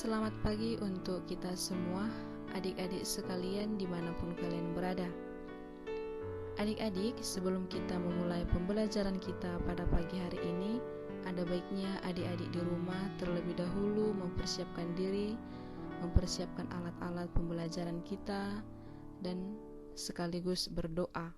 Selamat pagi untuk kita semua, adik-adik sekalian dimanapun kalian berada. Adik-adik, sebelum kita memulai pembelajaran kita pada pagi hari ini, ada baiknya adik-adik di rumah terlebih dahulu mempersiapkan diri, mempersiapkan alat-alat pembelajaran kita, dan sekaligus berdoa.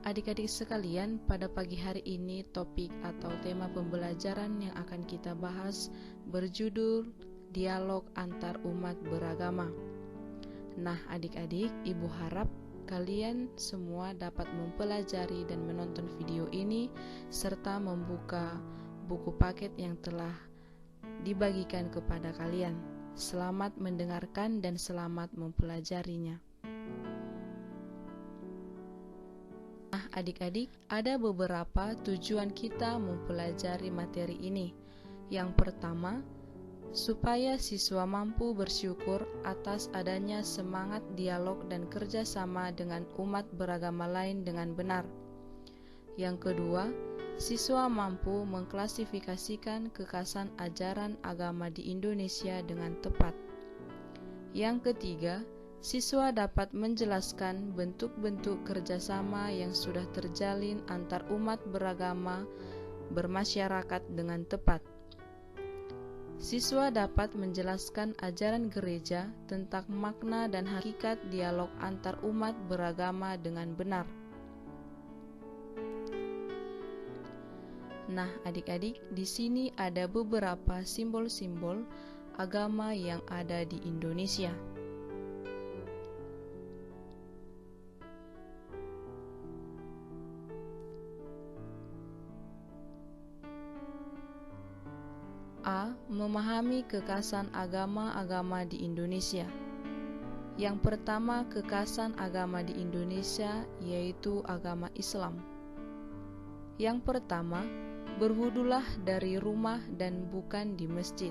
Adik-adik sekalian, pada pagi hari ini topik atau tema pembelajaran yang akan kita bahas berjudul Dialog Antar Umat Beragama. Nah, adik-adik, ibu harap kalian semua dapat mempelajari dan menonton video ini serta membuka buku paket yang telah dibagikan kepada kalian. Selamat mendengarkan dan selamat mempelajarinya. Nah, adik-adik, ada beberapa tujuan kita mempelajari materi ini. Yang pertama, supaya siswa mampu bersyukur atas adanya semangat dialog dan kerjasama dengan umat beragama lain dengan benar. Yang kedua, siswa mampu mengklasifikasikan kekasan ajaran agama di Indonesia dengan tepat. Yang ketiga, siswa dapat menjelaskan bentuk-bentuk kerjasama yang sudah terjalin antar umat beragama bermasyarakat dengan tepat. Siswa dapat menjelaskan ajaran gereja tentang makna dan hakikat dialog antar umat beragama dengan benar. Nah, adik-adik, di sini ada beberapa simbol-simbol agama yang ada di Indonesia. A. Memahami kekasan agama-agama di Indonesia. Yang pertama, kekasan agama di Indonesia yaitu agama Islam. Yang pertama, berwudulah dari rumah dan bukan di masjid.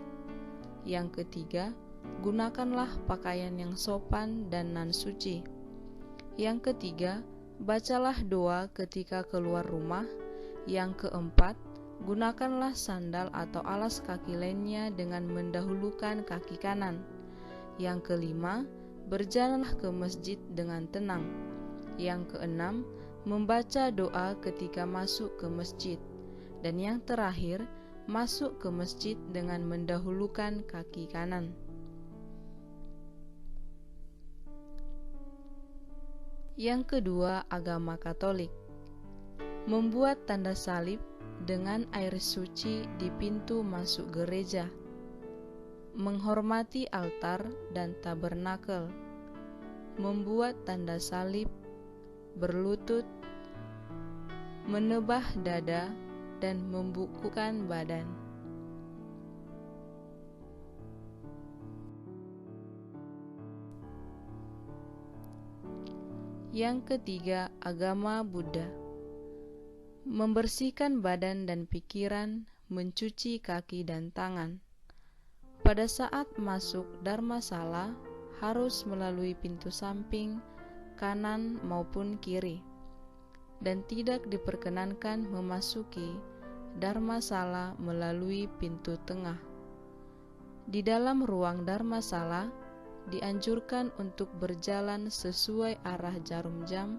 Yang ketiga, gunakanlah pakaian yang sopan dan nan suci. Yang ketiga, bacalah doa ketika keluar rumah. Yang keempat, gunakanlah sandal atau alas kaki lainnya dengan mendahulukan kaki kanan. Yang kelima, berjalanlah ke masjid dengan tenang. Yang keenam, membaca doa ketika masuk ke masjid. Dan yang terakhir, masuk ke masjid dengan mendahulukan kaki kanan. Yang kedua, agama Katolik. Membuat tanda salib dengan air suci di pintu masuk gereja, menghormati altar dan tabernakel, membuat tanda salib, berlutut, menebah dada, dan membukukan badan. Yang ketiga, agama Buddha. Membersihkan badan dan pikiran, mencuci kaki dan tangan. Pada saat masuk dharmasala, harus melalui pintu samping, kanan maupun kiri, dan tidak diperkenankan memasuki dharmasala melalui pintu tengah. Di dalam ruang dharmasala, dianjurkan untuk berjalan sesuai arah jarum jam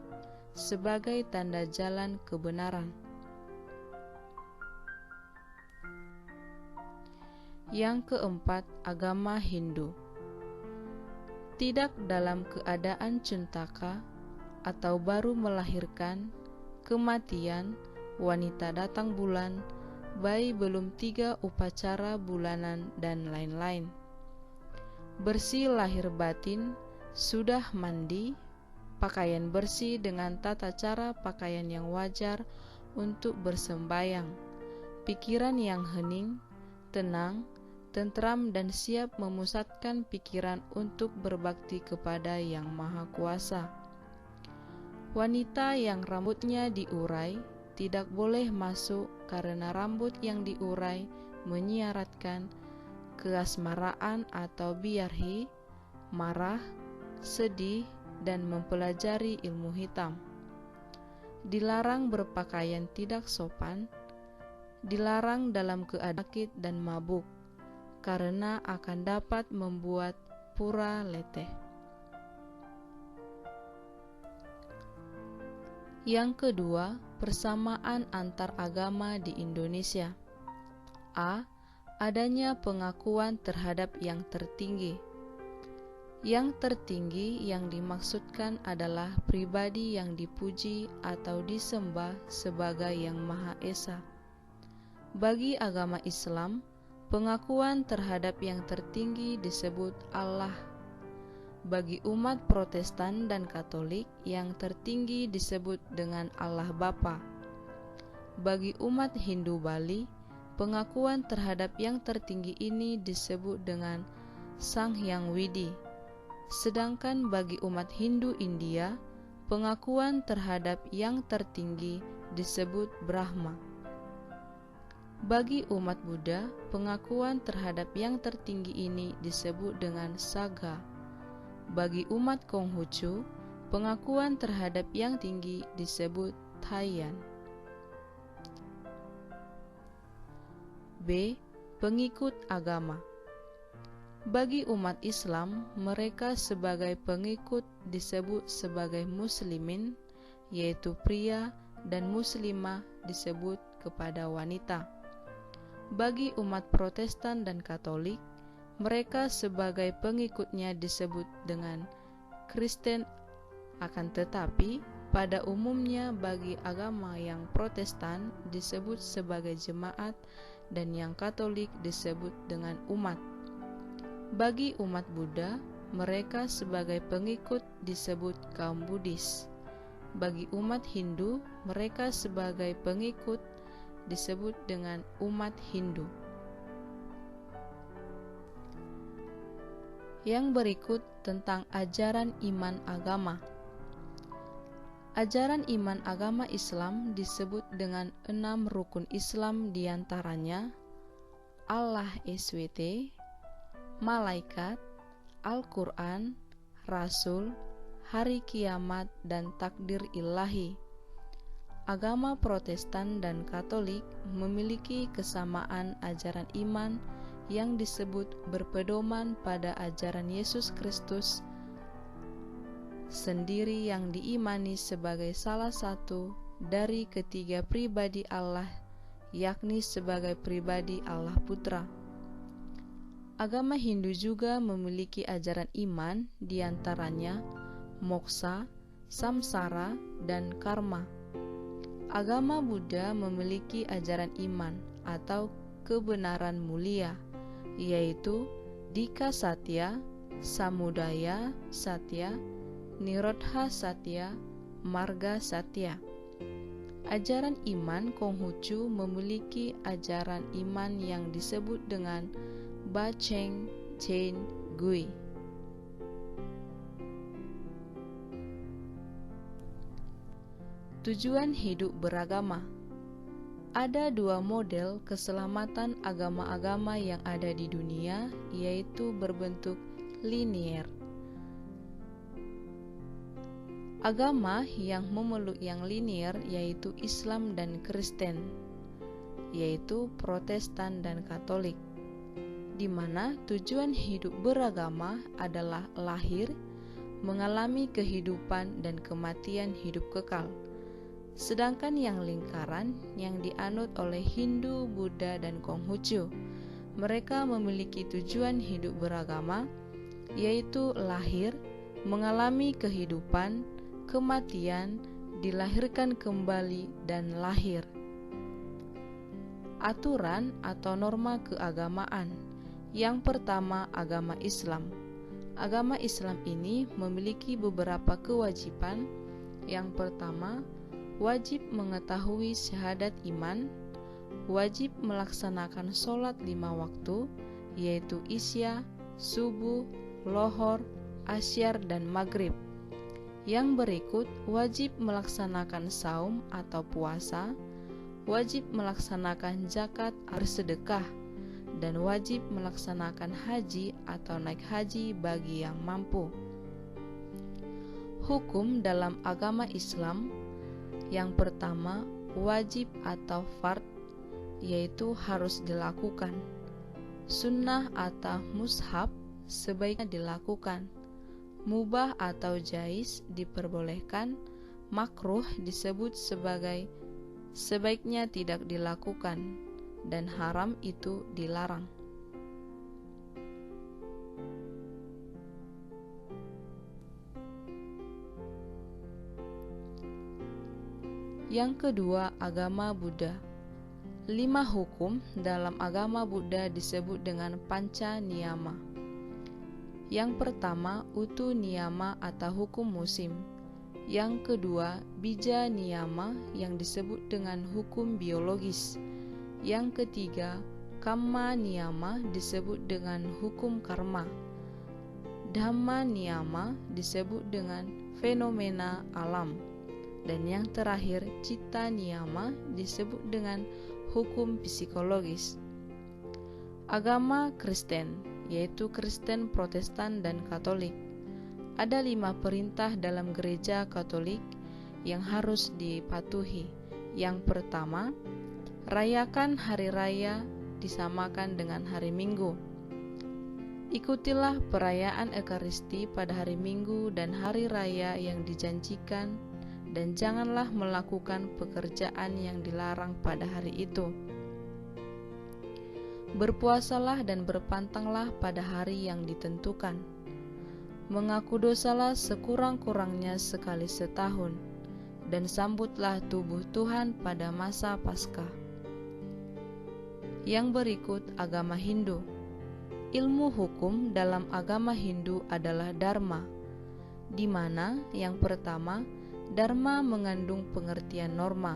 sebagai tanda jalan kebenaran. Yang keempat, agama Hindu. Tidak dalam keadaan cuntaka atau baru melahirkan, kematian, wanita datang bulan, bayi belum 3 upacara bulanan, dan lain-lain. Bersih lahir batin, sudah mandi, pakaian bersih dengan tata cara pakaian yang wajar untuk bersembayang, pikiran yang hening, tenang, tentram dan siap memusatkan pikiran untuk berbakti kepada Yang Maha Kuasa. Wanita yang rambutnya diurai tidak boleh masuk karena rambut yang diurai menyiaratkan keasmaraan atau biarhi, marah, sedih, dan mempelajari ilmu hitam. Dilarang berpakaian tidak sopan, dilarang dalam keadaan sakit dan mabuk, karena akan dapat membuat pura letih. Yang kedua, persamaan antar agama di Indonesia. A. Adanya pengakuan terhadap yang tertinggi. Yang tertinggi yang dimaksudkan adalah pribadi yang dipuji atau disembah sebagai Yang Maha Esa. Bagi agama Islam, pengakuan terhadap yang tertinggi disebut Allah. Bagi umat Protestan dan Katolik, yang tertinggi disebut dengan Allah Bapa. Bagi umat Hindu Bali, pengakuan terhadap yang tertinggi ini disebut dengan Sang Hyang Widi. Sedangkan bagi umat Hindu India, pengakuan terhadap yang tertinggi disebut Brahma. Bagi umat Buddha, pengakuan terhadap yang tertinggi ini disebut dengan Saga. Bagi umat Konghucu, pengakuan terhadap yang tinggi disebut Taiyan. B. Pengikut agama. Bagi umat Islam, mereka sebagai pengikut disebut sebagai muslimin, yaitu pria, dan muslimah disebut kepada wanita. Bagi umat Protestan dan Katolik, mereka sebagai pengikutnya disebut dengan Kristen. Akan tetapi, pada umumnya bagi agama yang Protestan disebut sebagai jemaat dan yang Katolik disebut dengan umat. Bagi umat Buddha, mereka sebagai pengikut disebut kaum Buddhis. Bagi umat Hindu, mereka sebagai pengikut disebut dengan umat Hindu. Yang berikut tentang ajaran iman agama. Ajaran iman agama Islam disebut dengan 6 rukun Islam, diantaranya Allah SWT, malaikat, Al-Quran, Rasul, hari kiamat, dan takdir ilahi. Agama Protestan dan Katolik memiliki kesamaan ajaran iman yang disebut berpedoman pada ajaran Yesus Kristus sendiri yang diimani sebagai salah satu dari ketiga pribadi Allah, yakni sebagai pribadi Allah Putra. Agama Hindu juga memiliki ajaran iman, diantaranya moksa, samsara, dan karma. Agama Buddha memiliki ajaran iman atau kebenaran mulia, yaitu Dika Satya, Samudaya Satya, Nirodha Satya, Marga Satya. Ajaran iman Konghucu memiliki ajaran iman yang disebut dengan Ba Cheng Chen Gui. Tujuan hidup beragama. Ada 2 model keselamatan agama-agama yang ada di dunia, yaitu berbentuk linier. Agama yang memeluk yang linier yaitu Islam dan Kristen, yaitu Protestan dan Katolik, di mana tujuan hidup beragama adalah lahir, mengalami kehidupan dan kematian hidup kekal. Sedangkan yang lingkaran yang dianut oleh Hindu, Buddha, dan Konghucu, mereka memiliki tujuan hidup beragama, yaitu lahir, mengalami kehidupan, kematian, dilahirkan kembali, dan lahir. Aturan atau norma keagamaan. Yang pertama, agama Islam. Agama Islam ini memiliki beberapa kewajiban. Yang pertama, wajib mengetahui syahadat iman, wajib melaksanakan sholat 5 waktu, yaitu Isya, Subuh, Lohor, Asyar, dan Maghrib. Yang berikut, wajib melaksanakan saum atau puasa, wajib melaksanakan zakat atau sedekah, dan wajib melaksanakan haji atau naik haji bagi yang mampu. Hukum dalam agama Islam. Yang pertama, wajib atau fard. yaitu harus dilakukan. Sunnah atau mushaf sebaiknya dilakukan. Mubah atau jais diperbolehkan. Makruh disebut sebagai sebaiknya tidak dilakukan, dan haram itu dilarang. Yang kedua, agama Buddha. 5 hukum dalam agama Buddha disebut dengan panca niyama. Yang pertama, utu niyama atau hukum musim. Yang kedua, bija niyama yang disebut dengan hukum biologis. Yang ketiga, kamma niyama disebut dengan hukum karma. Dhamma niyama disebut dengan fenomena alam. Dan yang terakhir, citta niyama disebut dengan hukum psikologis. Agama Kristen, yaitu Kristen, Protestan, dan Katolik. Ada 5 perintah dalam gereja Katolik yang harus dipatuhi. Yang pertama, rayakan hari raya disamakan dengan hari Minggu. Ikutilah perayaan Ekaristi pada hari Minggu dan hari raya yang dijanjikan, dan janganlah melakukan pekerjaan yang dilarang pada hari itu. Berpuasalah dan berpantanglah pada hari yang ditentukan. Mengaku dosalah sekurang-kurangnya sekali setahun, dan sambutlah tubuh Tuhan pada masa Paskah. Yang berikut, agama Hindu. Ilmu hukum dalam agama Hindu adalah dharma, di mana yang pertama, dharma mengandung pengertian norma.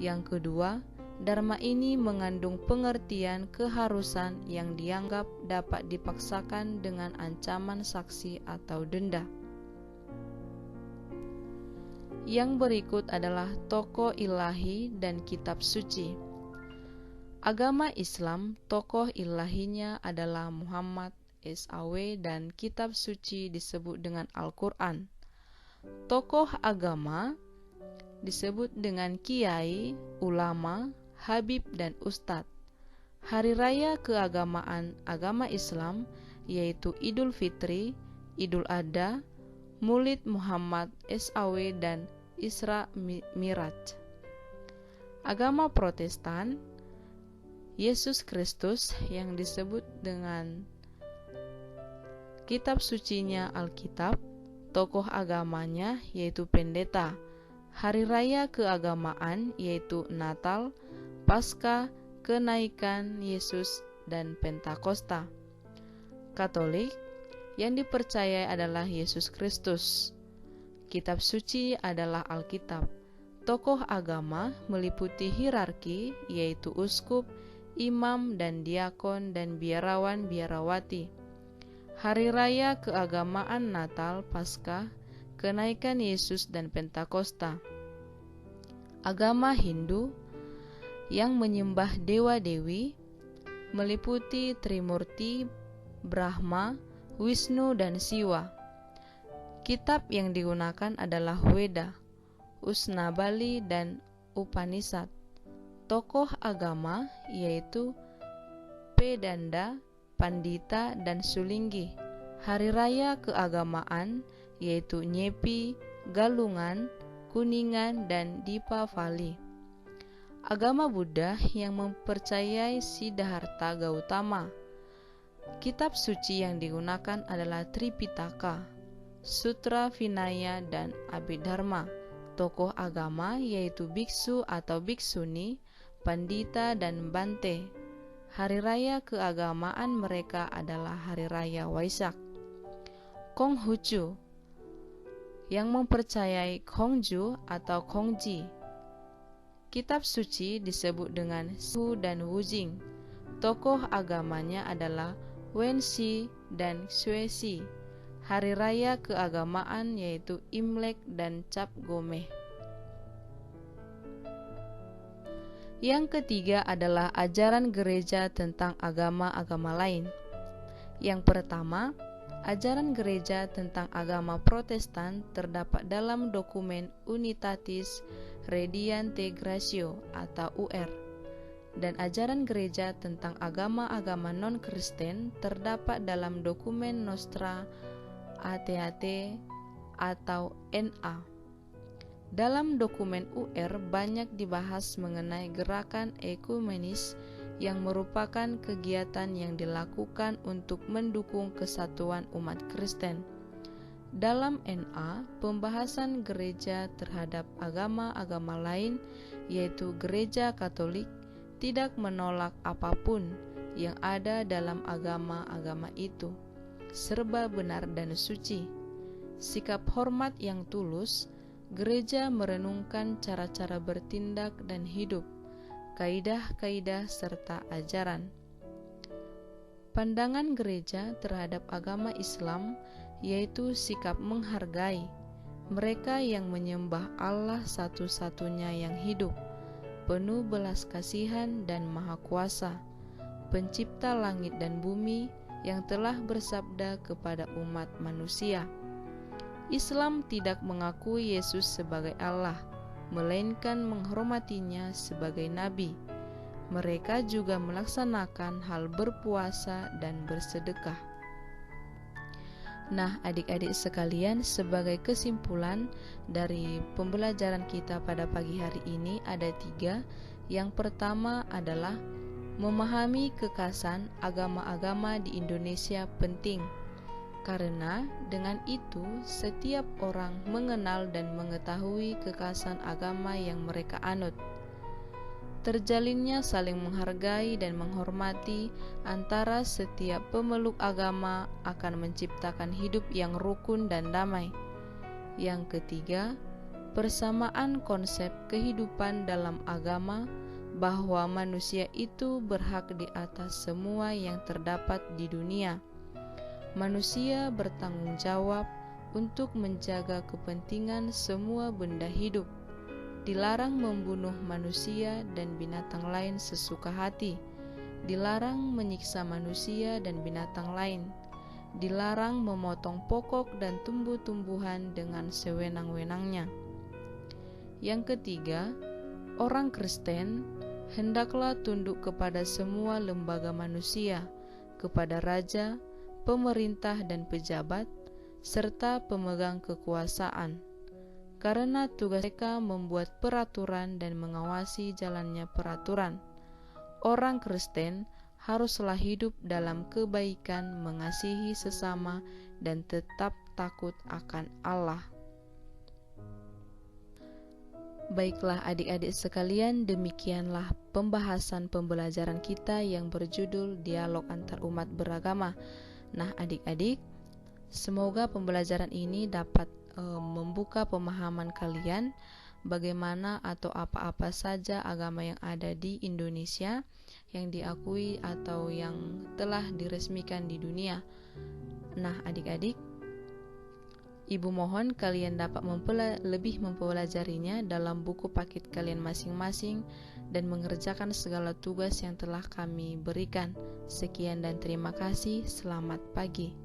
Yang kedua, dharma ini mengandung pengertian keharusan yang dianggap dapat dipaksakan dengan ancaman saksi atau denda. Yang berikut adalah tokoh ilahi dan kitab suci. Agama Islam, tokoh ilahinya adalah Muhammad SAW dan kitab suci disebut dengan Al-Quran. Tokoh agama disebut dengan kiai, ulama, habib, dan ustadz. Hari raya keagamaan agama Islam yaitu Idul Fitri, Idul Adha, Maulid Muhammad SAW, dan Isra Miraj. Agama Protestan, Yesus Kristus yang disebut dengan kitab sucinya Alkitab, tokoh agamanya yaitu pendeta. Hari raya keagamaan yaitu Natal, Paskah, kenaikan Yesus, dan Pentakosta. Katolik yang dipercayai adalah Yesus Kristus. Kitab suci adalah Alkitab. Tokoh agama meliputi hierarki yaitu uskup, imam, dan diakon, dan biarawan-biarawati. Hari raya keagamaan Natal, Paskah, kenaikan Yesus, dan Pentakosta. Agama Hindu yang menyembah dewa-dewi meliputi Trimurti, Brahma, Wisnu, dan Siwa. Kitab yang digunakan adalah Weda, Usnabali, dan Upanishad. Tokoh agama yaitu Pedanda, Pandita, dan Sulinggi. Hari raya keagamaan yaitu Nyepi, Galungan, Kuningan, dan Dipavali. Agama Buddha yang mempercayai Siddhartha Gautama. Kitab suci yang digunakan adalah Tripitaka, Sutra Vinaya, dan Abhidharma. Tokoh agama yaitu biksu atau biksuni, pandita, dan bante. Hari raya keagamaan mereka adalah Hari Raya Waisak. Konghucu yang mempercayai Kongju atau Kongji. Kitab suci disebut dengan Su dan Wujing. Tokoh agamanya adalah Wensi dan Xuesi. Hari raya keagamaan yaitu Imlek dan Cap Gomeh. Yang ketiga adalah ajaran gereja tentang agama-agama lain. Yang pertama, ajaran gereja tentang agama Protestan terdapat dalam dokumen Unitatis Redemptionis atau UR. dan ajaran gereja tentang agama-agama non-Kristen terdapat dalam dokumen Nostra Aetate atau NA. Dalam dokumen UR banyak dibahas mengenai gerakan ekumenis yang merupakan kegiatan yang dilakukan untuk mendukung kesatuan umat Kristen. Dalam NA, pembahasan gereja terhadap agama-agama lain, yaitu Gereja Katolik, tidak menolak apapun yang ada dalam agama-agama itu, serba benar dan suci. Sikap hormat yang tulus, gereja merenungkan cara-cara bertindak dan hidup, kaidah-kaidah serta ajaran. Pandangan gereja terhadap agama Islam yaitu sikap menghargai mereka yang menyembah Allah satu-satunya yang hidup, penuh belas kasihan dan maha kuasa, pencipta langit dan bumi yang telah bersabda kepada umat manusia. Islam tidak mengakui Yesus sebagai Allah, melainkan menghormatinya sebagai nabi. Mereka juga melaksanakan hal berpuasa dan bersedekah. Nah, adik-adik sekalian, sebagai kesimpulan dari pembelajaran kita pada pagi hari ini ada 3. Yang pertama adalah memahami kekasan agama-agama di Indonesia penting, karena dengan itu setiap orang mengenal dan mengetahui kekasan agama yang mereka anut. Terjalinnya saling menghargai dan menghormati antara setiap pemeluk agama akan menciptakan hidup yang rukun dan damai. Yang ketiga, persamaan konsep kehidupan dalam agama, bahwa manusia itu berhak di atas semua yang terdapat di dunia. Manusia bertanggung jawab untuk menjaga kepentingan semua benda hidup. Dilarang membunuh manusia dan binatang lain sesuka hati. Dilarang menyiksa manusia dan binatang lain. Dilarang memotong pokok dan tumbuh-tumbuhan dengan sewenang-wenangnya. Yang ketiga, orang Kristen hendaklah tunduk kepada semua lembaga manusia, kepada raja, pemerintah dan pejabat, serta pemegang kekuasaan. Karena tugas mereka membuat peraturan dan mengawasi jalannya peraturan. Orang Kristen haruslah hidup dalam kebaikan, mengasihi sesama, dan tetap takut akan Allah. Baiklah adik-adik sekalian, demikianlah pembahasan pembelajaran kita yang berjudul Dialog Antar Umat Beragama. Nah adik-adik, semoga pembelajaran ini dapat membuka pemahaman kalian bagaimana atau apa-apa saja agama yang ada di Indonesia yang diakui atau yang telah diresmikan di dunia. Nah adik-adik, Ibu mohon kalian dapat lebih mempelajarinya dalam buku paket kalian masing-masing dan mengerjakan segala tugas yang telah kami berikan. Sekian dan terima kasih. Selamat pagi.